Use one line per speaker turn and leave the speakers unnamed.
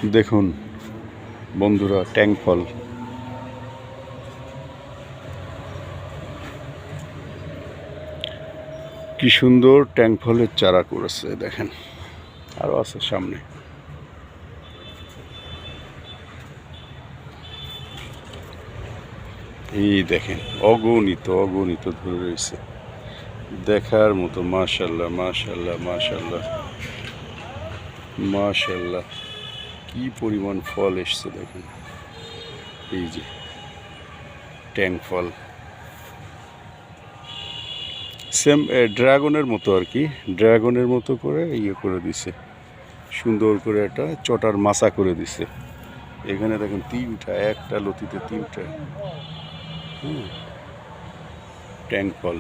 দেখুন বন্ধুরা, ট্যাং ফল কি সুন্দর ট্যাং ফলের চারা করেছে দেখেন, আরো আছে সামনে। এই দেখেন অগণিত অগণিত ধরে রয়েছে, দেখার মতো। মাশাআল্লাহ মাশাআল্লাহ মাশাআল্লাহ মাশাআল্লাহ, কি পরিমাণ ফল এসছে দেখেন। এই যে ট্যাং ফল, সেম ড্রাগনের মতো আর কি, ড্রাগনের মতো করে ইয়ে করে দিছে, সুন্দর করে একটা চটার মাচা করে দিছে। এখানে দেখেন তিনটা, একটা লতিতে তিনটা ট্যাং ফল।